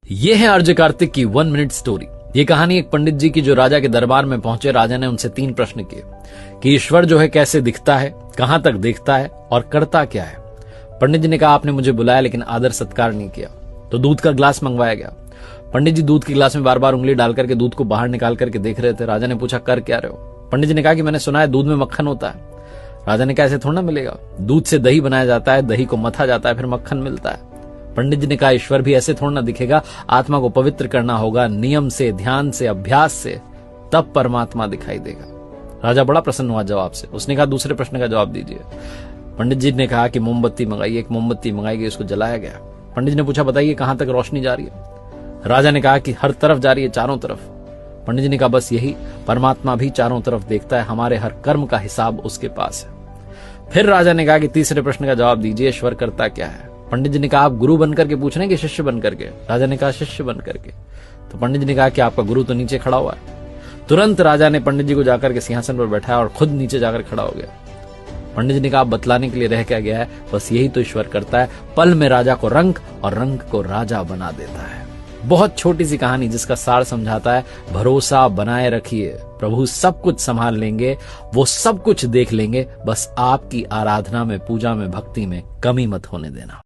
ये है आरजे कार्तिक की 1 मिनट स्टोरी। ये कहानी एक पंडित जी की जो राजा के दरबार में पहुंचे। राजा ने उनसे 3 प्रश्न किए कि ईश्वर जो है कैसे दिखता है, कहां तक देखता है और करता क्या है। पंडित जी ने कहा आपने मुझे बुलाया लेकिन आदर सत्कार नहीं किया। तो दूध का ग्लास मंगवाया गया। पंडित जी दूध के ग्लास में बार बार उंगली डाल करके दूध को बाहर निकाल करके देख रहे थे। राजा ने पूछा कर क्या रहे हो। पंडित जी ने कहा कि मैंने सुना है दूध में मक्खन होता है। राजा ने कहा ऐसे थोड़ा ना मिलेगा, दूध से दही बनाया जाता है, दही को मथा जाता है, फिर मक्खन मिलता है। पंडित जी ने कहा ईश्वर भी ऐसे थोड़ा ना दिखेगा, आत्मा को पवित्र करना होगा नियम से, ध्यान से, अभ्यास से, तब परमात्मा दिखाई देगा। राजा बड़ा प्रसन्न हुआ जवाब से। उसने कहा दूसरे प्रश्न का जवाब दीजिए। पंडित जी ने कहा कि मोमबत्ती मंगाइए। एक मोमबत्ती मंगाई गई, उसको जलाया गया। पंडित जी ने पूछा बताइए कहां तक रोशनी जा रही है। राजा ने कहा कि हर तरफ जा रही है, चारों तरफ। पंडित जी ने कहा बस यही, परमात्मा भी चारों तरफ देखता है, हमारे हर कर्म का हिसाब उसके पास है। फिर राजा ने कहा कि तीसरे प्रश्न का जवाब दीजिए, ईश्वर करता क्या है। पंडित जी ने कहा आप गुरु बनकर के पूछ रहे हैं कि शिष्य बनकर के। राजा ने कहा शिष्य बनकर के। तो पंडित जी ने कहा कि आपका गुरु तो नीचे खड़ा हुआ है। तुरंत राजा ने पंडित जी को जाकर के सिंहासन पर बैठाया और खुद नीचे जाकर खड़ा हो गया। पंडित जी ने कहा आप बतलाने के लिए रह क्या गया है, बस यही तो ईश्वर करता है, पल में राजा को रंक और रंक को राजा बना देता है। बहुत छोटी सी कहानी जिसका सार समझाता है भरोसा बनाए रखिए, प्रभु सब कुछ संभाल लेंगे, वो सब कुछ देख लेंगे, बस आपकी आराधना में, पूजा में, भक्ति में कमी मत होने देना।